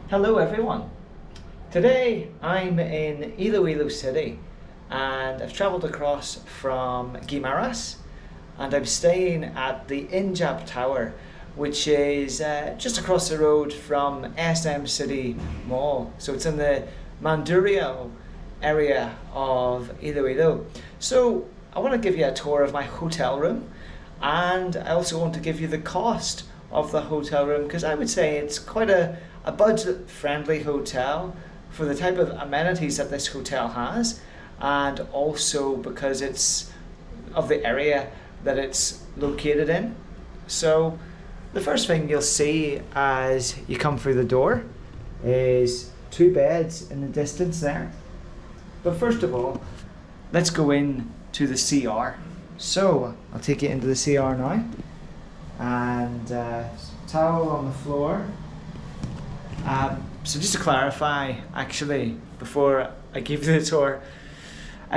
Hello everyone. Today I'm in Iloilo City and I've travelled across from Guimaras and I'm staying at the Injap Tower, which is just across the road from SM City Mall. So it's in the Mandurio area of Iloilo. So I want to give you a tour of my hotel room, and I also want to give you the cost of the hotel room, because I would say it's quite a budget friendly hotel for the type of amenities that this hotel has, and also because it's of the area that it's located in. So the first thing you'll see as you come through the door is two beds in the distance there. But first of all, let's go in to the CR. So I'll take you into the CR now, and towel on the floor. So just to clarify, actually, before I give you the tour,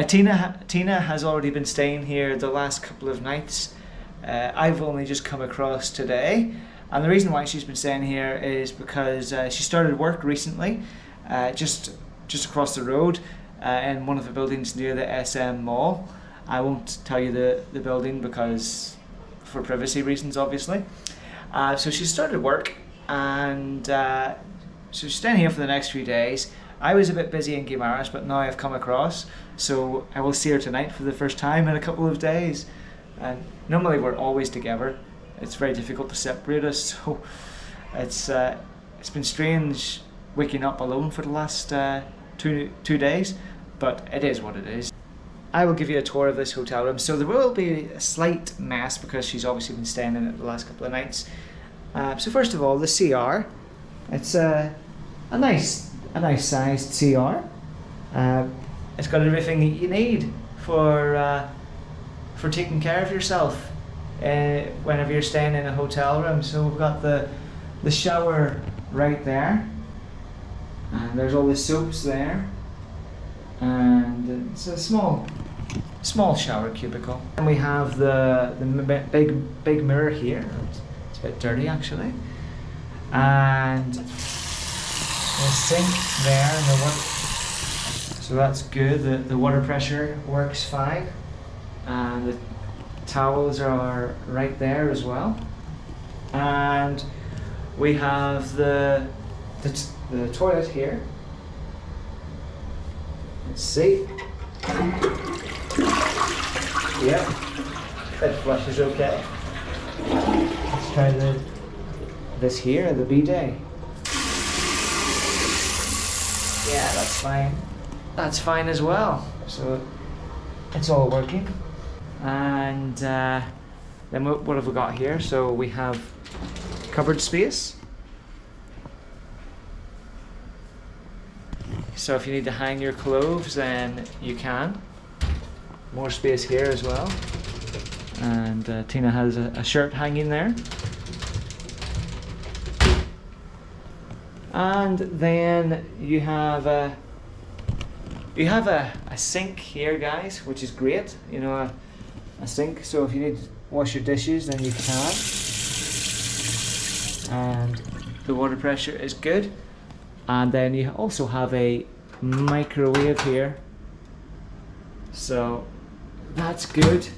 Tina has already been staying here the last couple of nights. I've only just come across today, and the reason why she's been staying here is because she started work recently, just across the road, in one of the buildings near the SM Mall. I won't tell you the building because for privacy reasons, obviously. So she started work, and so she's staying here for the next few days. I was a bit busy in Guimaras, but now I've come across, so I will see her tonight for the first time in a couple of days. And normally we're always together. It's very difficult to separate us, so it's been strange waking up alone for the last two days, but it is what it is. I will give you a tour of this hotel room. So there will be a slight mess because she's obviously been staying in it the last couple of nights. So first of all, the CR. It's a nice sized CR. It's got everything that you need for taking care of yourself whenever you're staying in a hotel room. So we've got the shower right there, and there's all the soaps there, and it's a small shower cubicle. And we have the big mirror here. It's a bit dirty actually, and the sink there, and so that's good. The water pressure works fine, and the towels are right there as well. And we have the toilet here. Let's see. Yep, it flushes okay. Let's try this here, the bidet. Yeah, that's fine. That's fine as well. So it's all working. And then what have we got here? So we have cupboard space. So if you need to hang your clothes, then you can. More space here as well. And Tina has a shirt hanging there. And then you have a sink here, guys, which is great. You know, a sink. So if you need to wash your dishes, then you can. And the water pressure is good. And then you also have a microwave here. So that's good,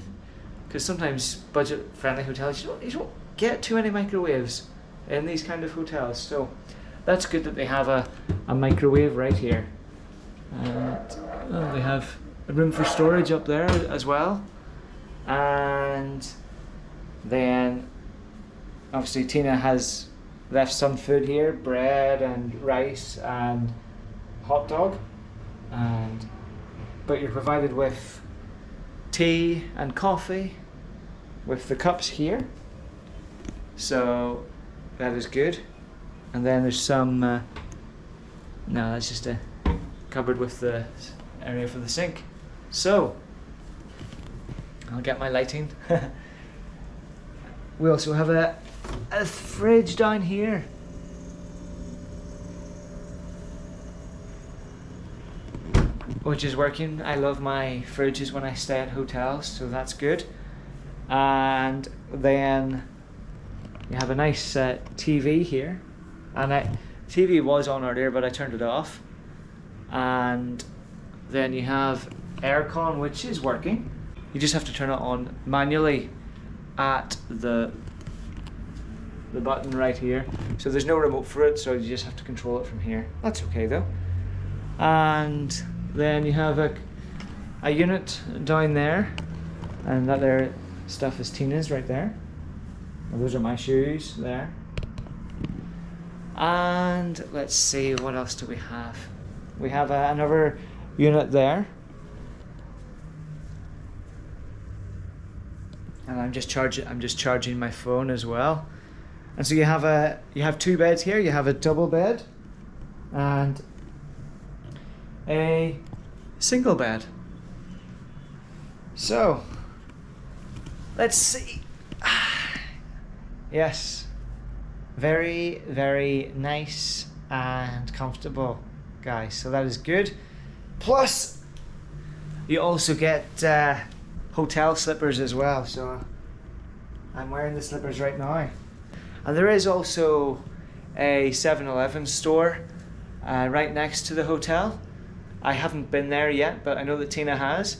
because sometimes budget-friendly hotels, you don't get too many microwaves in these kind of hotels. So that's good that they have a microwave right here. And they have a room for storage up there as well. And then obviously Tina has left some food here, bread and rice and hot dog, but you're provided with tea and coffee with the cups here, so that is good. And then there's some no, that's just a cupboard with the area for the sink. So I'll get my lighting. We also have a fridge down here. Which is working. I love my fridges when I stay at hotels, so that's good. And then you have a nice TV here, and TV was on earlier, but I turned it off. And then you have aircon, which is working. You just have to turn it on manually at the button right here. So there's no remote for it, so you just have to control it from here. That's okay though. And then you have a unit down there, and that there stuff is Tina's right there. Well, those are my shoes there. And let's see, what else do we have? We have another unit there. And I'm just charging my phone as well. And so you have two beds here. You have a double bed and a single bed. So let's see. Yes, very, very nice and comfortable, guys. So that is good. Plus, you also get hotel slippers as well. So I'm wearing the slippers right now. And there is also a 7-Eleven store right next to the hotel. I haven't been there yet, but I know that Tina has.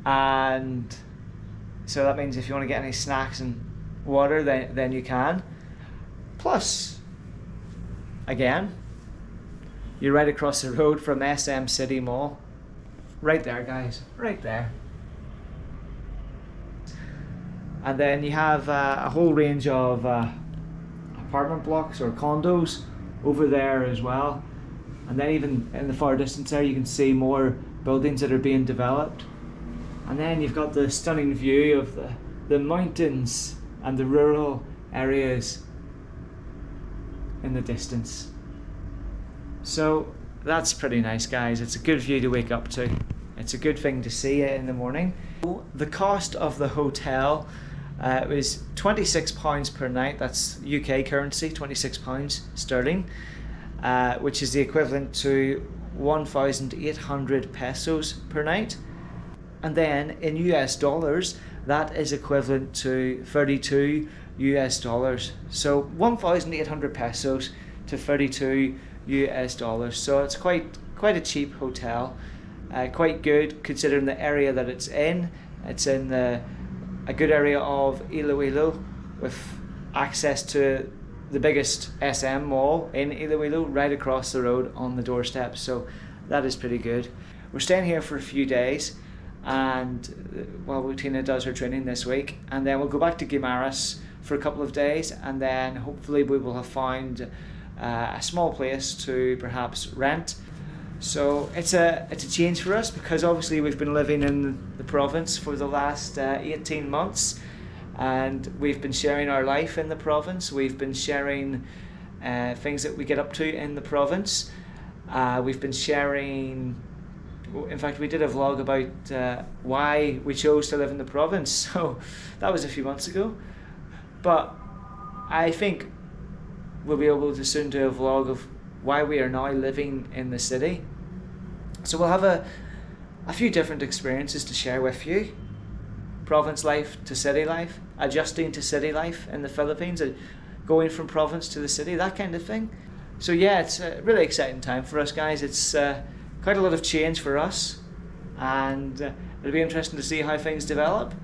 And so that means if you want to get any snacks and water, then you can. Plus, again, you're right across the road from SM City Mall. Right there, guys, right there. And then you have a whole range of apartment blocks or condos over there as well. And then even in the far distance there, you can see more buildings that are being developed. And then you've got the stunning view of the mountains and the rural areas in the distance. So that's pretty nice, guys. It's a good view to wake up to. It's a good thing to see in the morning. The cost of the hotel was £26 per night. That's UK currency, £26 sterling, which is the equivalent to 1,800 pesos per night. And then in US dollars, that is equivalent to 32 US dollars. So 1,800 pesos to 32 US dollars. So it's quite a cheap hotel. Quite good considering the area that it's in. It's in a good area of Iloilo with access to the biggest SM mall in Iloilo right across the road on the doorstep. So that is pretty good. We're staying here for a few days, and while Tina does her training this week, and then we'll go back to Guimaras for a couple of days, and then hopefully we will have found a small place to perhaps rent. So it's a change for us, because obviously we've been living in the province for the last 18 months, and we've been sharing our life in the province. We've been sharing things that we get up to in the province. We've been sharing, in fact we did a vlog about why we chose to live in the province, so that was a few months ago. But I think we'll be able to soon do a vlog of why we are now living in the city. So we'll have a few different experiences to share with you. Province life to city life, adjusting to city life in the Philippines, going from province to the city, that kind of thing. So yeah, it's a really exciting time for us, guys. It's quite a lot of change for us, and it'll be interesting to see how things develop.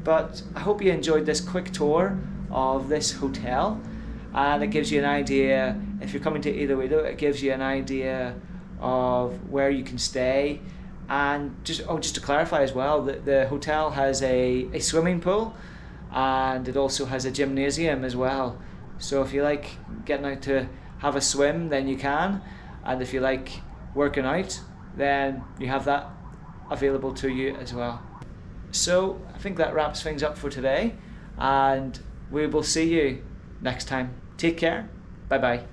But I hope you enjoyed this quick tour of this hotel, and it gives you an idea, if you're coming to Iloilo, it gives you an idea of where you can stay. And just to clarify as well, the hotel has a swimming pool, and it also has a gymnasium as well. So if you like getting out to have a swim, then you can, and if you like working out, then you have that available to you as well. So I think that wraps things up for today, and we will see you next time. Take care. Bye bye.